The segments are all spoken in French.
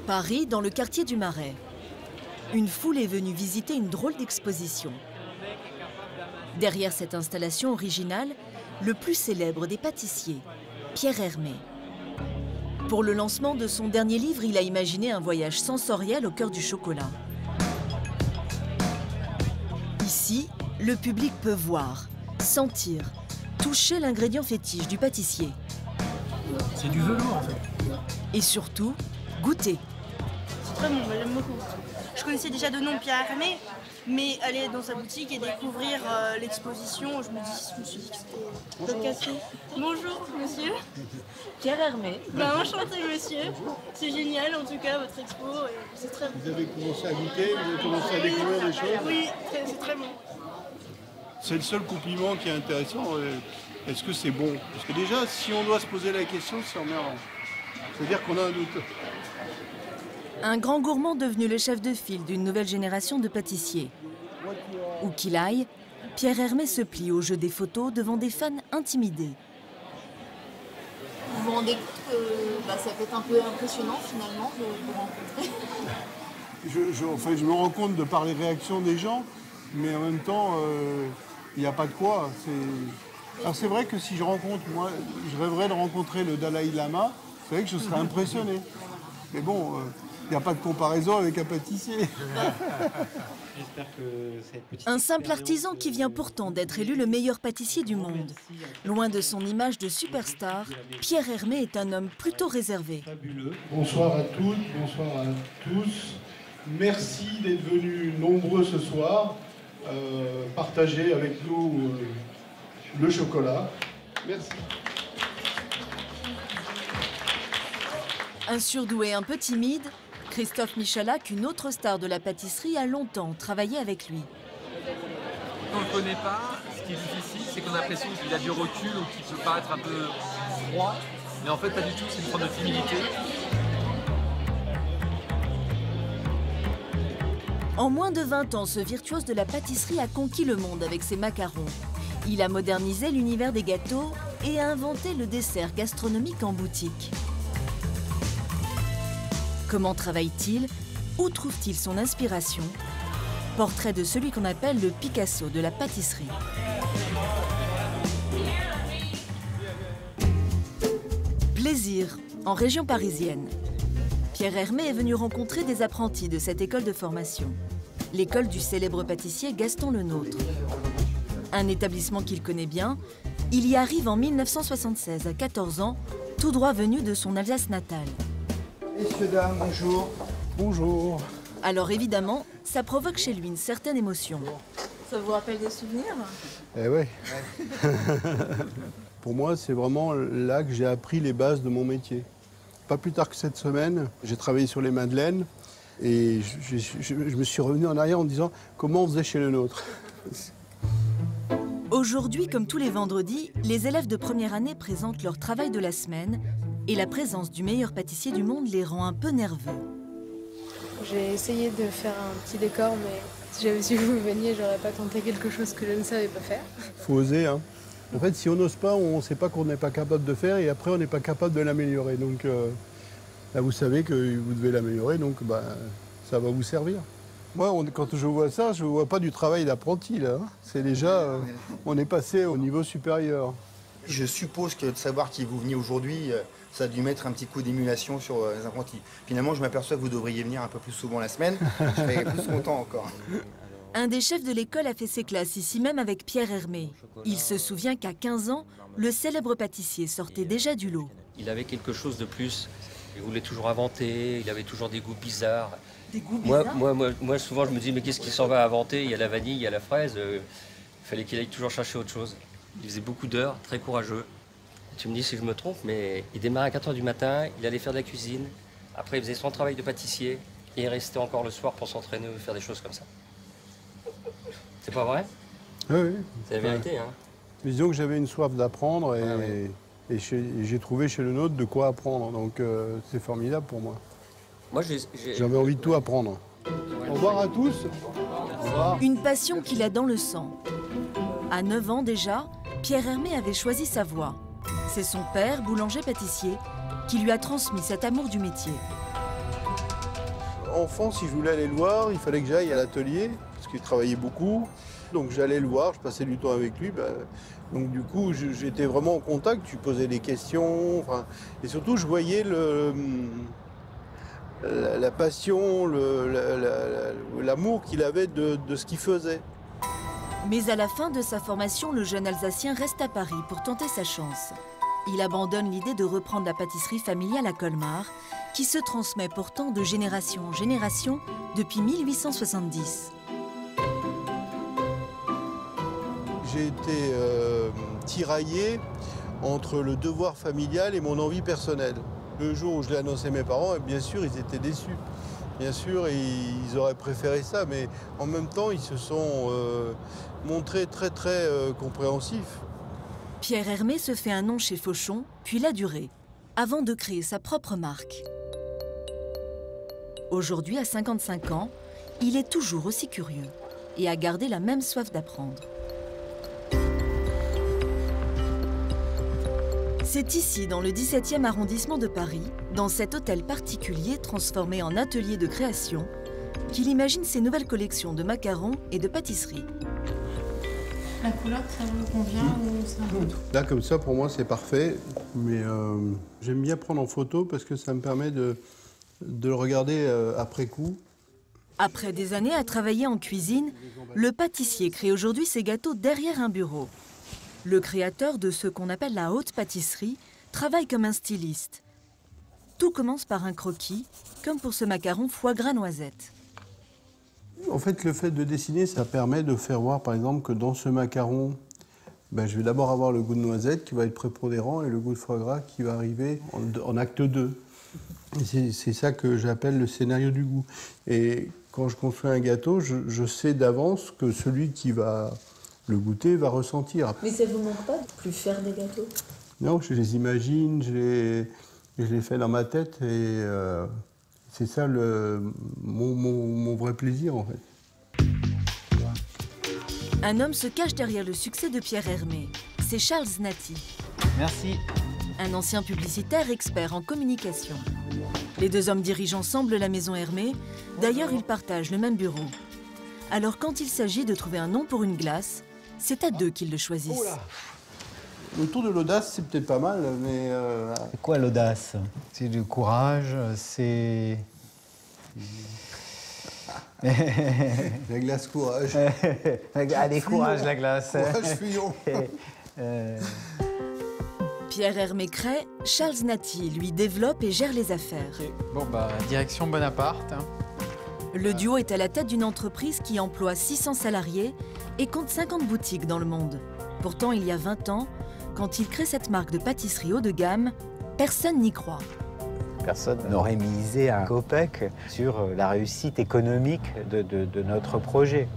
Paris, dans le quartier du Marais. Une foule est venue visiter une drôle d'exposition. Derrière cette installation originale, le plus célèbre des pâtissiers, Pierre Hermé. Pour le lancement de son dernier livre, il a imaginé un voyage sensoriel au cœur du chocolat. Ici, le public peut voir, sentir, toucher l'ingrédient fétiche du pâtissier. C'est du velours en fait. Et surtout, goûter. C'est très bon, j'aime beaucoup. Je connaissais déjà de nom Pierre Hermé, mais aller dans sa boutique et découvrir l'exposition, je me suis dit que c'était pas cassé. Bonjour monsieur. Pierre Hermé. Enchanté monsieur. C'est génial en tout cas votre expo, c'est très bon. Vous avez commencé à goûter, vous avez commencé à découvrir des choses? Oui, c'est très bon. C'est le seul compliment qui est intéressant. Est-ce que c'est bon? Parce que déjà, si on doit se poser la question, c'est emmerdant. C'est-à-dire qu'on a un doute. Un grand gourmand devenu le chef de file d'une nouvelle génération de pâtissiers. Où qu'il aille, Pierre Hermé se plie au jeu des photos devant des fans intimidés. Vous vous rendez compte que ça peut être un peu impressionnant finalement de vous rencontrer? Je me rends compte de par les réactions des gens, mais en même temps, il n'y a pas de quoi. Alors c'est vrai que si je rencontre, moi, je rêverais de rencontrer le Dalai Lama, c'est vrai que je serais impressionné. Mais bon, il n'y a pas de comparaison avec un pâtissier. Un simple artisan qui vient pourtant d'être élu le meilleur pâtissier du monde. Loin de son image de superstar, Pierre Hermé est un homme plutôt réservé. Bonsoir à toutes, bonsoir à tous. Merci d'être venus nombreux ce soir, partager avec nous le chocolat. Merci. Un surdoué un peu timide, Christophe Michalak, une autre star de la pâtisserie, a longtemps travaillé avec lui. Quand on ne le connaît pas, ce qui est difficile, c'est qu'on a l'impression qu'il a du recul ou qu'il peut paraître un peu froid. Mais en fait, pas du tout, c'est une forme de timidité. En moins de 20 ans, ce virtuose de la pâtisserie a conquis le monde avec ses macarons. Il a modernisé l'univers des gâteaux et a inventé le dessert gastronomique en boutique. Comment travaille-t-il? Où trouve-t-il son inspiration? Portrait de celui qu'on appelle le Picasso de la pâtisserie. Plaisir, en région parisienne. Pierre Hermé est venu rencontrer des apprentis de cette école de formation. L'école du célèbre pâtissier Gaston Lenôtre. Un établissement qu'il connaît bien, il y arrive en 1976, à 14 ans, tout droit venu de son Alsace natale. Messieurs, dames, bonjour. Bonjour. Alors évidemment, ça provoque chez lui une certaine émotion. Ça vous rappelle des souvenirs? Eh ouais. Pour moi, c'est vraiment là que j'ai appris les bases de mon métier. Pas plus tard que cette semaine, j'ai travaillé sur les madeleines et je me suis revenu en arrière en me disant comment on faisait chez le nôtre. Aujourd'hui, comme tous les vendredis, les élèves de première année présentent leur travail de la semaine et la présence du meilleur pâtissier du monde les rend un peu nerveux. J'ai essayé de faire un petit décor, mais si j'avais su que vous veniez, j'aurais pas tenté quelque chose que je ne savais pas faire. Faut oser, hein. En fait, si on n'ose pas, on ne sait pas qu'on n'est pas capable de faire et après, on n'est pas capable de l'améliorer. Donc là, vous savez que vous devez l'améliorer, donc ça va vous servir. Moi, quand je vois ça, je ne vois pas du travail d'apprenti, là. C'est déjà, on est passé au niveau supérieur. Je suppose que de savoir qui vous veniez aujourd'hui, ça a dû mettre un petit coup d'émulation sur les apprentis. Finalement, je m'aperçois que vous devriez venir un peu plus souvent la semaine. Je serais plus content encore. Un des chefs de l'école a fait ses classes ici même avec Pierre Hermé. Il se souvient qu'à 15 ans, le célèbre pâtissier sortait déjà du lot. Il avait quelque chose de plus. Il voulait toujours inventer, il avait toujours des goûts bizarres. Des goûts bizarres? Moi, souvent, je me dis, mais qu'est-ce qu'il s'en va inventer? Il y a la vanille, il y a la fraise. Il fallait qu'il aille toujours chercher autre chose. Il faisait beaucoup d'heures, très courageux. Tu me dis si je me trompe, mais il démarrait à 4 h du matin, il allait faire de la cuisine. Après, il faisait son travail de pâtissier et il restait encore le soir pour s'entraîner ou faire des choses comme ça. C'est pas vrai? Oui, oui. C'est la vérité, hein. Mais disons que j'avais une soif d'apprendre et j'ai trouvé chez le nôtre de quoi apprendre. Donc c'est formidable pour moi. Moi, j'avais envie de tout apprendre. Au revoir à tous. Au revoir. Une passion qu'il a dans le sang. À 9 ans déjà, Pierre Hermé avait choisi sa voie. C'est son père, boulanger-pâtissier, qui lui a transmis cet amour du métier. Enfant, si je voulais aller le voir, il fallait que j'aille à l'atelier, parce qu'il travaillait beaucoup. Donc j'allais le voir, je passais du temps avec lui. Donc du coup, j'étais vraiment en contact, tu posais des questions. Et surtout, je voyais la passion, l'amour qu'il avait de ce qu'il faisait. Mais à la fin de sa formation, le jeune Alsacien reste à Paris pour tenter sa chance. Il abandonne l'idée de reprendre la pâtisserie familiale à Colmar, qui se transmet pourtant de génération en génération depuis 1870. J'ai été tiraillé entre le devoir familial et mon envie personnelle. Le jour où je l'ai annoncé à mes parents, bien sûr, ils étaient déçus. Bien sûr, ils auraient préféré ça, mais en même temps, ils se sont montrés très, très compréhensifs. Pierre Hermé se fait un nom chez Fauchon, puis La Durée, avant de créer sa propre marque. Aujourd'hui, à 55 ans, il est toujours aussi curieux et a gardé la même soif d'apprendre. C'est ici, dans le 17e arrondissement de Paris, dans cet hôtel particulier transformé en atelier de création, qu'il imagine ses nouvelles collections de macarons et de pâtisseries. La couleur, ça vous convient ou c'est un peu tout? Là, comme ça, pour moi, c'est parfait. Mais j'aime bien prendre en photo parce que ça me permet de le regarder après coup. Après des années à travailler en cuisine, le pâtissier crée aujourd'hui ses gâteaux derrière un bureau. Le créateur de ce qu'on appelle la haute pâtisserie travaille comme un styliste. Tout commence par un croquis, comme pour ce macaron foie gras noisette. En fait, le fait de dessiner, ça permet de faire voir, par exemple, que dans ce macaron, je vais d'abord avoir le goût de noisette qui va être prépondérant et le goût de foie gras qui va arriver en acte 2. C'est ça que j'appelle le scénario du goût. Et quand je construis un gâteau, je sais d'avance que celui qui va le goûter va ressentir. Mais ça vous manque pas de plus faire des gâteaux? Non, je les imagine, je les fais dans ma tête et c'est ça mon vrai plaisir en fait. Un homme se cache derrière le succès de Pierre Hermé. C'est Charles Znati. Merci. Un ancien publicitaire expert en communication. Les deux hommes dirigent ensemble la maison Hermé. D'ailleurs, ils partagent le même bureau. Alors quand il s'agit de trouver un nom pour une glace, c'est à deux qu'ils le choisissent. Le tour de l'audace, c'est peut-être pas mal, mais... C'est quoi l'audace? C'est du courage, c'est... La glace courage. Allez, courage la glace. Courage, fuyons. Pierre Hermé crée, Charles Znati, lui, développe et gère les affaires. Bon, direction Bonaparte. Le duo est à la tête d'une entreprise qui emploie 600 salariés et compte 50 boutiques dans le monde. Pourtant, il y a 20 ans, quand il crée cette marque de pâtisserie haut de gamme, personne n'y croit. Personne n'aurait misé un copec sur la réussite économique de notre projet.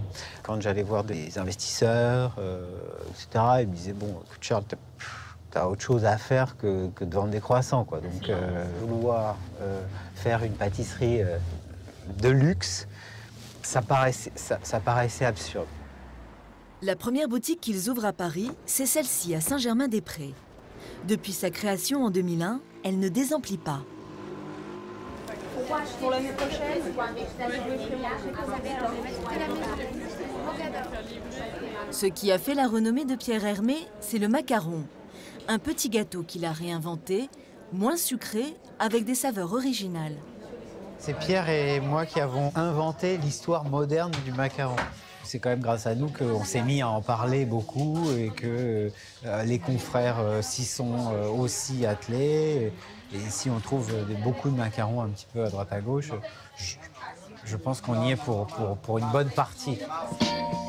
Quand j'allais voir des investisseurs, etc., ils me disaient « Bon, écoute Charles, t'as autre chose à faire que de vendre des croissants, quoi. » Donc, vouloir faire une pâtisserie de luxe, ça paraissait absurde. La première boutique qu'ils ouvrent à Paris, c'est celle-ci, à Saint-Germain-des-Prés. Depuis sa création en 2001, elle ne désemplit pas. Pour l'année prochaine, Ce qui a fait la renommée de Pierre Hermé, c'est le macaron. Un petit gâteau qu'il a réinventé, moins sucré, avec des saveurs originales. C'est Pierre et moi qui avons inventé l'histoire moderne du macaron. C'est quand même grâce à nous qu'on s'est mis à en parler beaucoup et que les confrères s'y sont aussi attelés. Et si on trouve beaucoup de macarons un petit peu à droite à gauche, je pense qu'on y est pour une bonne partie.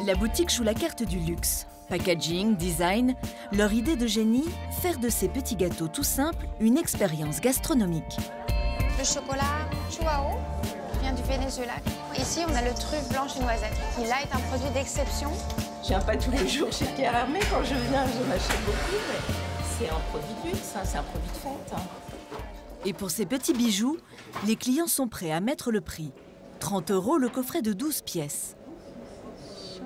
La boutique joue la carte du luxe. Packaging, design, leur idée de génie, faire de ces petits gâteaux tout simples une expérience gastronomique. Le chocolat Chuao vient du Venezuela. Ici, on a le truffe blanche et noisette, qui là est un produit d'exception. Je viens pas tous les jours chez Pierre Hermé. Quand je viens, je m'achète beaucoup, mais c'est un produit de luxe, c'est un produit de fête. Et pour ces petits bijoux, les clients sont prêts à mettre le prix. 30 € le coffret de 12 pièces.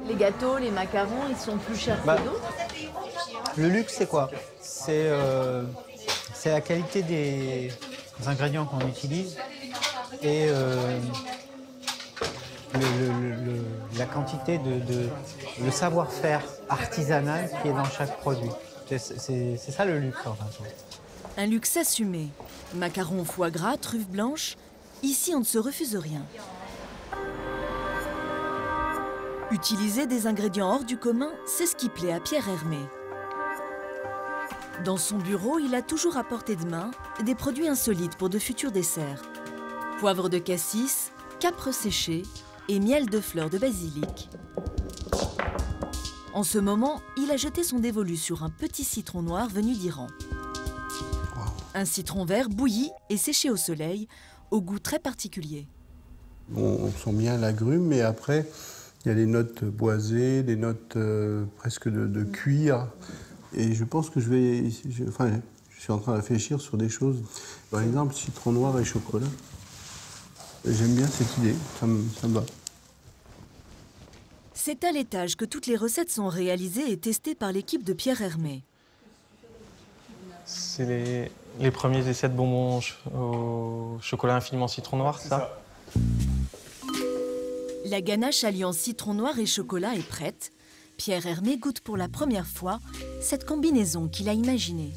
Les gâteaux, les macarons, ils sont plus chers que d'autres? Le luxe, c'est quoi? C'est la qualité des ingrédients qu'on utilise et la quantité le savoir-faire artisanal qui est dans chaque produit. C'est ça le luxe en fin de compte. Un luxe assumé. Macarons, foie gras, truffes blanches. Ici, on ne se refuse rien. Utiliser des ingrédients hors du commun, c'est ce qui plaît à Pierre Hermé. Dans son bureau, il a toujours à portée de main des produits insolites pour de futurs desserts. Poivre de cassis, capre séché et miel de fleurs de basilic. En ce moment, il a jeté son dévolu sur un petit citron noir venu d'Iran. Un citron vert bouilli et séché au soleil, au goût très particulier. On sent bien l'agrume, mais après, il y a des notes boisées, des notes presque de cuir. Et je pense que je suis en train de réfléchir sur des choses. Par exemple, citron noir et chocolat. J'aime bien cette idée, ça me va. C'est à l'étage que toutes les recettes sont réalisées et testées par l'équipe de Pierre Hermé. C'est les premiers essais de bonbons au chocolat infiniment citron noir, ça? La ganache alliant citron noir et chocolat est prête. Pierre Hermé goûte pour la première fois cette combinaison qu'il a imaginée.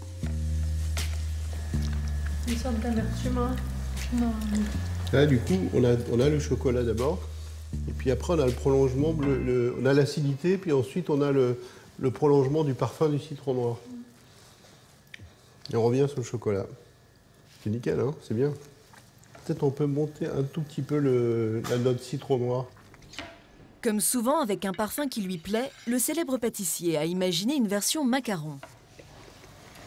Une sorte d'amertume, hein? Non. Là, du coup, on a le chocolat d'abord. Et puis après, on a le prolongement, on a l'acidité, puis ensuite, on a le prolongement du parfum du citron noir. Et on revient sur le chocolat. C'est nickel, hein? C'est bien. Peut-être on peut monter un tout petit peu la note citron noir. Comme souvent avec un parfum qui lui plaît, le célèbre pâtissier a imaginé une version macaron.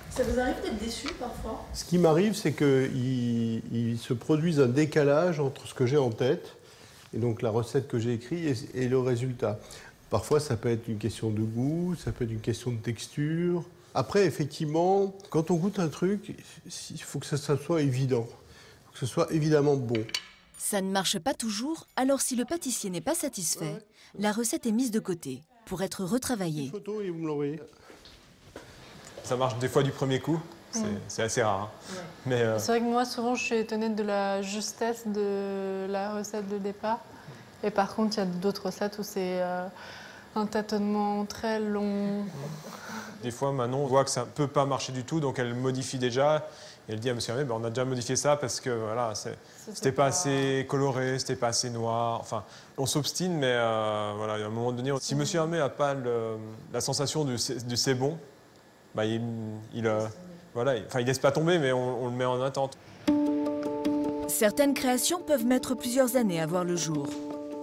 Ça vous arrive d'être déçu parfois? Ce qui m'arrive, c'est qu'il se produise un décalage entre ce que j'ai en tête, et donc la recette que j'ai écrite, et le résultat. Parfois, ça peut être une question de goût, ça peut être une question de texture. Après, effectivement, quand on goûte un truc, il faut que ça soit évident. Il faut que ce soit évidemment bon. Ça ne marche pas toujours, alors si le pâtissier n'est pas satisfait, la recette est mise de côté pour être retravaillée. Photo et vous me l'envoyez. Ça marche des fois du premier coup, c'est assez rare. Hein. Ouais. Mais c'est vrai que moi, souvent, je suis étonnée de la justesse de la recette de départ. Et par contre, il y a d'autres recettes où c'est un tâtonnement très long. Des fois, Manon voit que ça ne peut pas marcher du tout, donc elle modifie déjà. Et elle dit à monsieur Hermé, on a déjà modifié ça parce que voilà, c'était pas assez coloré, c'était pas assez noir. Enfin, on s'obstine, mais voilà, à un moment donné, si monsieur Hermé n'a pas la sensation du c'est bon, bah, il laisse pas tomber, mais on le met en attente. Certaines créations peuvent mettre plusieurs années à voir le jour.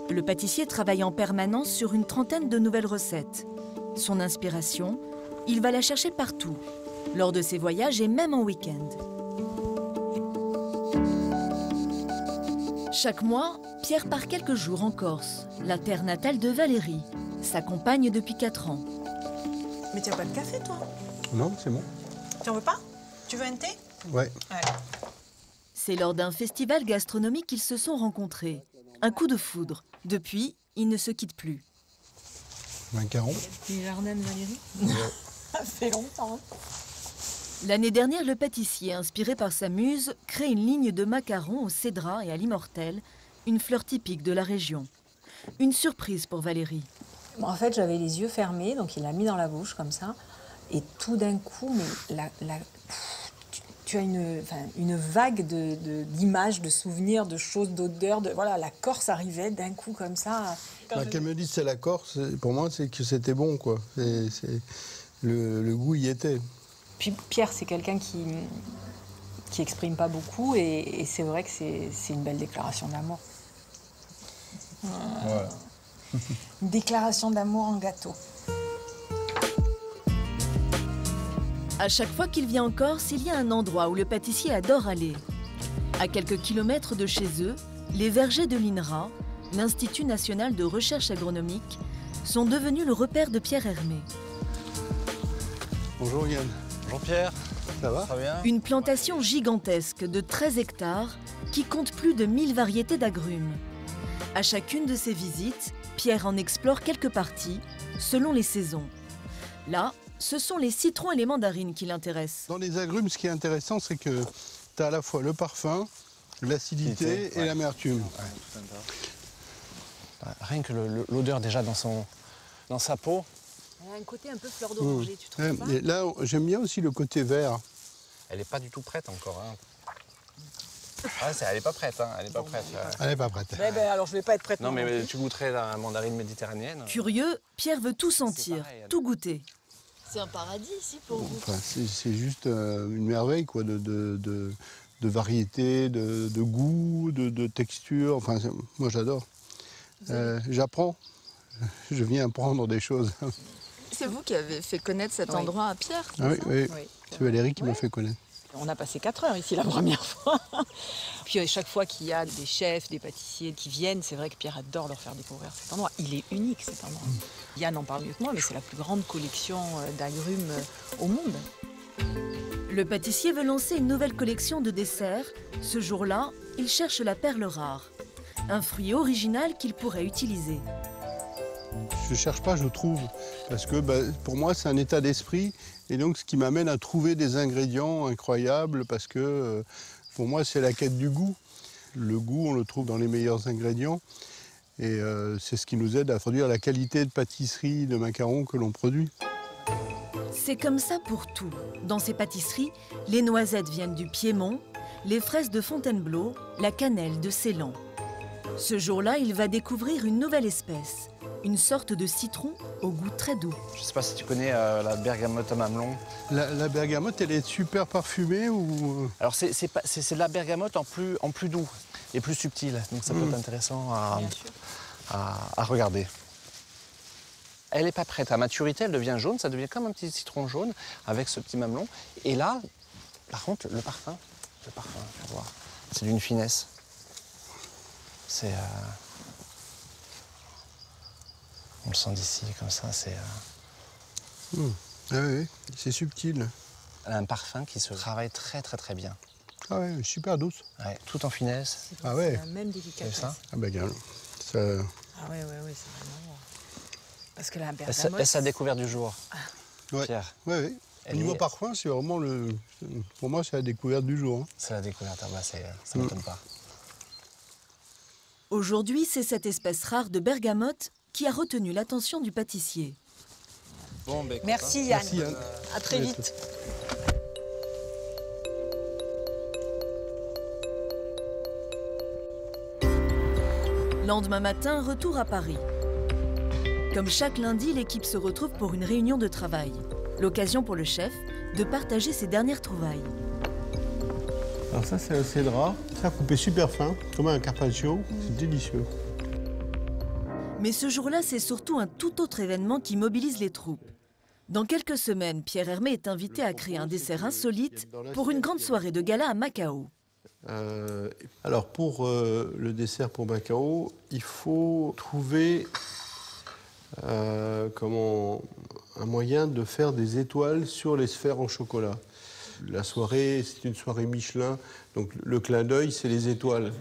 Le pâtissier travaille en permanence sur une trentaine de nouvelles recettes. Son inspiration, il va la chercher partout, lors de ses voyages et même en week-end. Chaque mois, Pierre part quelques jours en Corse, la terre natale de Valérie, sa compagne depuis 4 ans. Mais tu n'as pas de café, toi? Non, c'est bon. Tu en veux pas? Tu veux un thé? Ouais. Allez. C'est lors d'un festival gastronomique qu'ils se sont rencontrés. Un coup de foudre. Depuis, ils ne se quittent plus. Macaron. Les jardins de Valérie? Ça fait longtemps. Hein. L'année dernière, le pâtissier, inspiré par sa muse, crée une ligne de macarons au cédrat et à l'immortel, une fleur typique de la région. Une surprise pour Valérie. Bon, en fait, j'avais les yeux fermés, donc il l'a mis dans la bouche comme ça. Et tout d'un coup, mais tu as une vague d'images, de souvenirs, de choses, d'odeurs. Voilà, la Corse arrivait d'un coup comme ça. Qu'elle me dise c'est la Corse, pour moi, c'est que c'était bon, quoi. Le goût y était. Puis Pierre, c'est quelqu'un qui exprime pas beaucoup, et c'est vrai que c'est une belle déclaration d'amour. Ouais. Une déclaration d'amour en gâteau. À chaque fois qu'il vient en Corse, il y a un endroit où le pâtissier adore aller. À quelques kilomètres de chez eux, les vergers de l'INRA, l'Institut national de recherche agronomique, sont devenus le repère de Pierre Hermé. Bonjour Yann. Bonjour Pierre. Ça va? Ça va bien? Une plantation gigantesque de 13 hectares qui compte plus de 1000 variétés d'agrumes. À chacune de ses visites, Pierre en explore quelques parties, selon les saisons. Là, ce sont les citrons et les mandarines qui l'intéressent. Dans les agrumes, ce qui est intéressant, c'est que tu as à la fois le parfum, l'acidité et l'amertume. Rien que l'odeur déjà dans sa peau. Elle a un côté un peu fleur d'oranger, tu trouves pas? Et là, j'aime bien aussi le côté vert. Elle n'est pas du tout prête encore. Hein. Ah, elle n'est pas prête. Hein. Elle n'est pas prête. Elle n'est pas prête. Alors je ne vais pas être prête. Non, mais tu goûterais la mandarine méditerranéenne. Curieux, Pierre veut tout sentir, tout goûter. C'est un paradis ici pour vous. Enfin, c'est juste une merveille quoi, de variété, de goût, de texture. Enfin, moi, j'adore. J'apprends. Je viens apprendre des choses. C'est vous qui avez fait connaître cet endroit à Pierre? Oui. C'est Valérie qui m'a fait connaître. On a passé 4 heures ici la première fois. Puis chaque fois qu'il y a des chefs, des pâtissiers qui viennent, c'est vrai que Pierre adore leur faire découvrir cet endroit. Il est unique cet endroit. Yann en parle mieux que moi, mais c'est la plus grande collection d'agrumes au monde. Le pâtissier veut lancer une nouvelle collection de desserts. Ce jour-là, il cherche la perle rare, un fruit original qu'il pourrait utiliser. Je ne cherche pas, je trouve. Parce que pour moi, c'est un état d'esprit. Et donc, ce qui m'amène à trouver des ingrédients incroyables. Parce que pour moi, c'est la quête du goût. Le goût, on le trouve dans les meilleurs ingrédients. Et c'est ce qui nous aide à produire la qualité de pâtisserie, de macarons que l'on produit. C'est comme ça pour tout. Dans ces pâtisseries, les noisettes viennent du Piémont, les fraises de Fontainebleau, la cannelle de Ceylan. Ce jour-là, il va découvrir une nouvelle espèce, une sorte de citron au goût très doux. Je ne sais pas si tu connais la bergamote à mamelon. La bergamote, elle est super parfumée ou... Alors c'est de la bergamote en plus doux et plus subtil. Donc ça peut être intéressant à regarder. Elle n'est pas prête. À maturité, elle devient jaune. Ça devient comme un petit citron jaune avec ce petit mamelon. Et là, par contre, le parfum, tu vas voir, c'est d'une finesse. C'est... On le sent d'ici, comme ça, c'est... Ah oui, c'est subtil. Elle a un parfum qui se travaille très très bien. Ah oui, super douce. Ouais, tout en finesse. Ah ouais. C'est la même délicatesse. Ça ah ben, ça... Ah ouais, c'est vraiment... Parce que la bergamote... Elle s'est découverte du jour, ouais. Pierre. Oui. Au niveau parfum, c'est vraiment le... Pour moi, c'est la découverte du jour. Hein. C'est la découverte, ça ne m'étonne pas. Aujourd'hui, c'est cette espèce rare de bergamote qui a retenu l'attention du pâtissier. Bon, merci Yann. Merci, Yann. À très vite. Lendemain matin, retour à Paris. Comme chaque lundi, l'équipe se retrouve pour une réunion de travail. L'occasion pour le chef de partager ses dernières trouvailles. Alors ça, c'est un cédrat. Ça, coupé super fin, comme un carpaccio. C'est délicieux. Mais ce jour-là, c'est surtout un tout autre événement qui mobilise les troupes. Dans quelques semaines, Pierre Hermé est invité à créer un dessert insolite pour une grande soirée de gala à Macao. Alors pour le dessert pour Macao, il faut trouver un moyen de faire des étoiles sur les sphères en chocolat. La soirée, c'est une soirée Michelin, donc le clin d'œil, c'est les étoiles.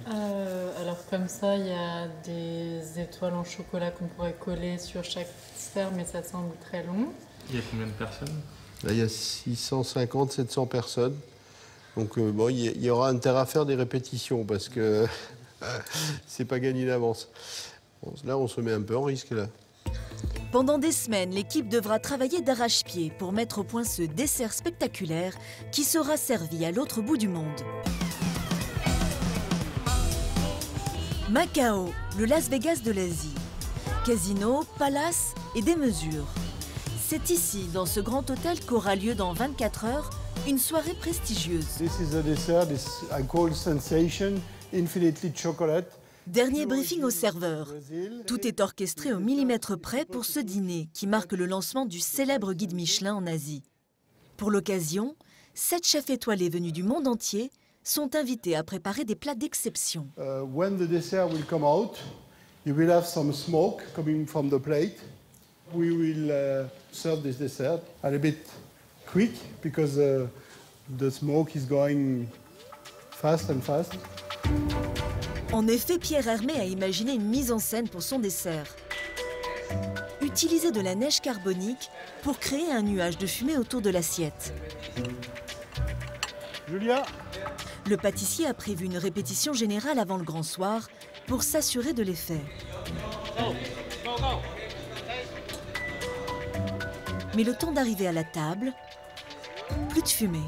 Alors comme ça, il y a des étoiles en chocolat qu'on pourrait coller sur chaque sphère, mais ça semble très long. Il y a combien de personnes? Là, il y a 650, 700 personnes. Donc bon, il y aura intérêt à faire des répétitions parce que c'est pas gagné d'avance. Bon, là, on se met un peu en risque là. Pendant des semaines, l'équipe devra travailler d'arrache-pied pour mettre au point ce dessert spectaculaire qui sera servi à l'autre bout du monde. Macao, le Las Vegas de l'Asie. Casino, palace et des mesures. C'est ici, dans ce grand hôtel, qu'aura lieu dans 24 heures une soirée prestigieuse. This is a dessert, I call sensation, infinitely chocolate. Dernier briefing au serveur. Tout est orchestré au millimètre près pour ce dîner qui marque le lancement du célèbre guide Michelin en Asie. Pour l'occasion, 7 chefs étoilés venus du monde entier sont invités à préparer des plats d'exception. When the dessert will come out, you will have some smoke coming from the plate. We will serve this dessert a little bit quick because the smoke is going fast and fast. En effet, Pierre Hermé a imaginé une mise en scène pour son dessert. Utiliser de la neige carbonique pour créer un nuage de fumée autour de l'assiette. Julia. Le pâtissier a prévu une répétition générale avant le grand soir pour s'assurer de l'effet. Mais le temps d'arriver à la table, plus de fumée.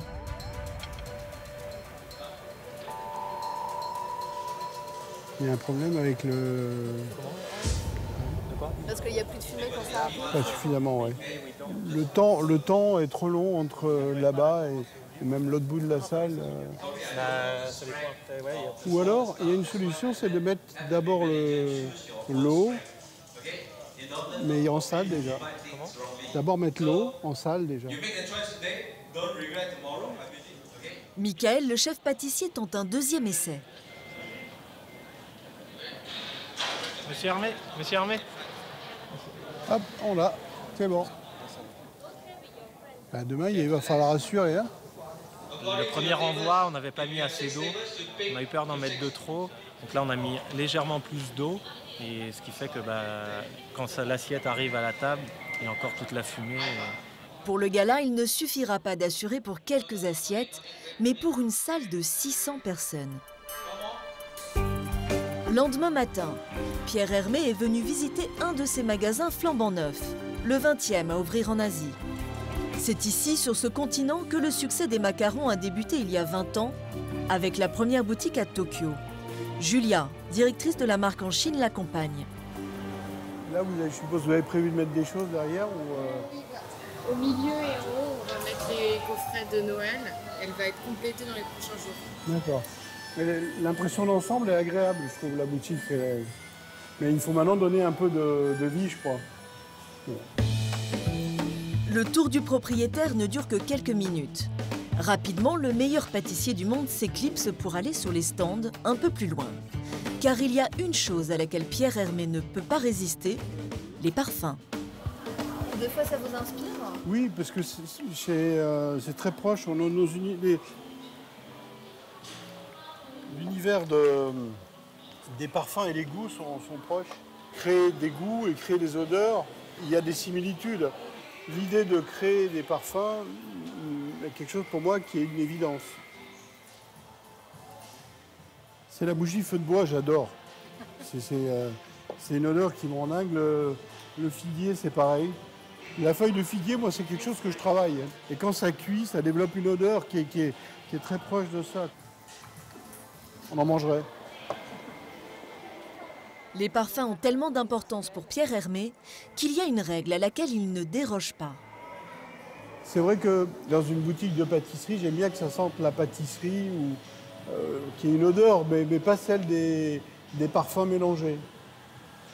Il y a un problème avec le... Parce qu'il n'y a plus de fumée quand ça arrive. Pas suffisamment, oui. Le temps est trop long entre là-bas et même l'autre bout de la salle. Ou alors, il y a une solution, c'est de mettre d'abord l'eau, mais en salle déjà. D'abord mettre l'eau en salle déjà. Michael, le chef pâtissier, tente un deuxième essai. Monsieur Hermé. Hop, on l'a, c'est bon. Ben, demain, il va falloir assurer. Hein. Le premier renvoi, on n'avait pas mis assez d'eau. On a eu peur d'en mettre de trop. Donc là, on a mis légèrement plus d'eau. Et ce qui fait que quand l'assiette arrive à la table, il y a encore toute la fumée. Pour le gala, il ne suffira pas d'assurer pour quelques assiettes, mais pour une salle de 600 personnes. Lendemain matin, Pierre Hermé est venu visiter un de ses magasins flambant neufs, le 20e à ouvrir en Asie. C'est ici, sur ce continent, que le succès des macarons a débuté il y a 20 ans, avec la première boutique à Tokyo. Julia, directrice de la marque en Chine, l'accompagne. Là, je suppose que vous avez prévu de mettre des choses derrière ou Au milieu et en haut, on va mettre les coffrets de Noël. Elle va être complétée dans les prochains jours. D'accord. L'impression d'ensemble est agréable, je trouve, la boutique. Mais il faut maintenant donner un peu de vie, je crois. Le tour du propriétaire ne dure que quelques minutes. Rapidement, le meilleur pâtissier du monde s'éclipse pour aller sur les stands un peu plus loin. Car il y a une chose à laquelle Pierre Hermé ne peut pas résister, les parfums. Des fois, ça vous inspire? Oui, parce que c'est très proche. L'univers des parfums et les goûts sont proches. Créer des goûts et créer des odeurs, il y a des similitudes. L'idée de créer des parfums est quelque chose pour moi qui est une évidence. C'est la bougie feu de bois, j'adore. C'est une odeur qui me rend dingue. Le figuier, c'est pareil. La feuille de figuier, moi, c'est quelque chose que je travaille. Et quand ça cuit, ça développe une odeur qui est très proche de ça. On en mangerait. Les parfums ont tellement d'importance pour Pierre Hermé qu'il y a une règle à laquelle il ne déroge pas. C'est vrai que dans une boutique de pâtisserie, j'aime bien que ça sente la pâtisserie ou qu'il y ait une odeur, mais pas celle des parfums mélangés.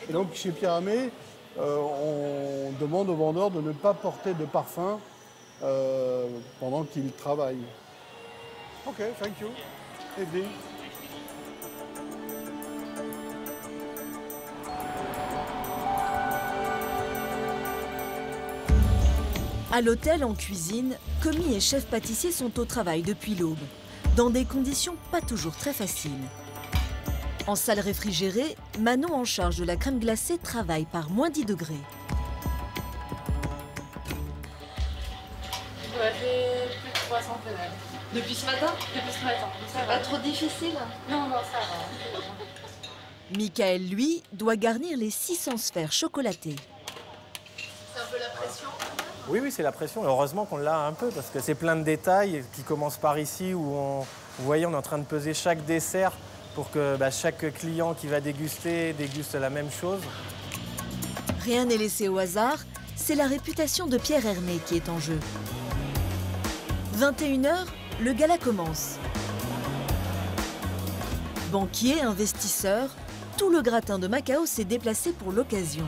Et donc chez Pierre Hermé, on demande aux vendeurs de ne pas porter de parfum pendant qu'ils travaillent. Ok, thank you. Evening. À l'hôtel, en cuisine, commis et chef pâtissier sont au travail depuis l'aube, dans des conditions pas toujours très faciles. En salle réfrigérée, Manon, en charge de la crème glacée, travaille par moins 10 degrés. Ouais, j'ai plus de 300 pédales. Depuis ce matin? Depuis ce matin. C'est pas trop difficile? Non, ça va. Michael, lui, doit garnir les 600 sphères chocolatées. C'est un peu la pression? Oui, c'est la pression. Heureusement qu'on l'a un peu, parce que c'est plein de détails qui commencent par ici, où vous voyez, on est en train de peser chaque dessert pour que chaque client qui va déguster déguste la même chose. Rien n'est laissé au hasard, c'est la réputation de Pierre Hermé qui est en jeu. 21 h, le gala commence. Banquiers, investisseurs, tout le gratin de Macao s'est déplacé pour l'occasion.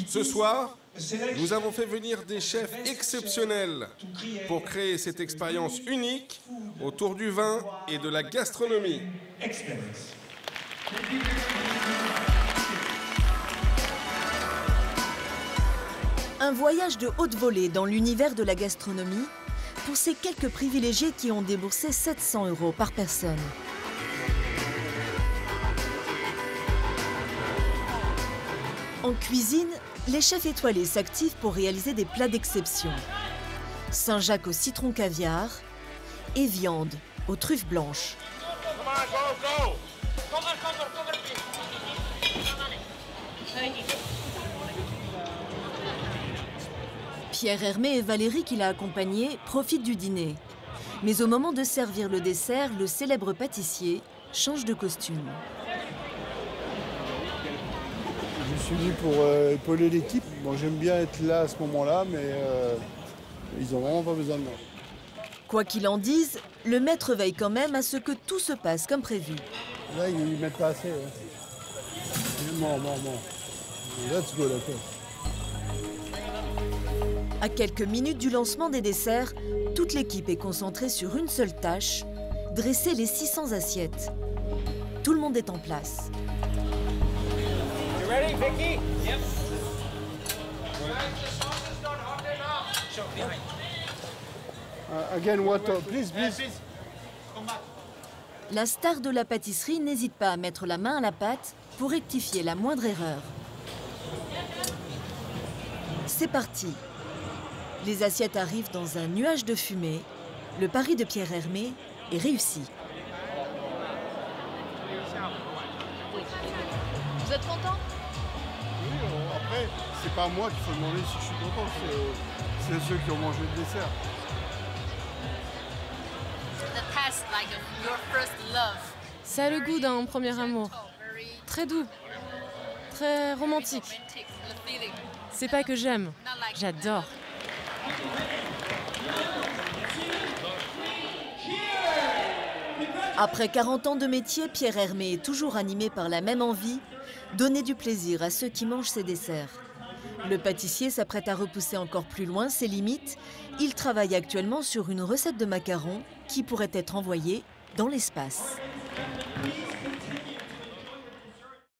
Ce soir, nous avons fait venir des chefs exceptionnels pour créer cette expérience unique autour du vin et de la gastronomie. Un voyage de haute volée dans l'univers de la gastronomie pour ces quelques privilégiés qui ont déboursé 700 € par personne. En cuisine, les chefs étoilés s'activent pour réaliser des plats d'exception. Saint-Jacques au citron caviar et viande, aux truffes blanches. Pierre Hermé et Valérie, qui l'a accompagné, profitent du dîner. Mais au moment de servir le dessert, le célèbre pâtissier change de costume. Je suis venu pour épauler l'équipe. Bon, j'aime bien être là à ce moment-là, mais ils n'ont vraiment pas besoin de moi. Quoi qu'il en dise, le maître veille quand même à ce que tout se passe comme prévu. Là, ils ne mettent pas assez. Hein. Bon. Let's go, d'accord. À quelques minutes du lancement des desserts, toute l'équipe est concentrée sur une seule tâche, dresser les 600 assiettes. Tout le monde est en place. You ready, Vicky? Yep. Again, water, please. La star de la pâtisserie n'hésite pas à mettre la main à la pâte pour rectifier la moindre erreur. C'est parti. Les assiettes arrivent dans un nuage de fumée. Le pari de Pierre Hermé est réussi. Vous êtes content? Oui, après, c'est pas moi qu'il faut demander si je suis content, c'est ceux qui ont mangé le dessert. Ça a le goût d'un premier amour. Très doux, très romantique. C'est pas que j'aime, j'adore. Après 40 ans de métier, Pierre Hermé est toujours animé par la même envie, donner du plaisir à ceux qui mangent ses desserts. Le pâtissier s'apprête à repousser encore plus loin ses limites. Il travaille actuellement sur une recette de macarons qui pourrait être envoyée dans l'espace.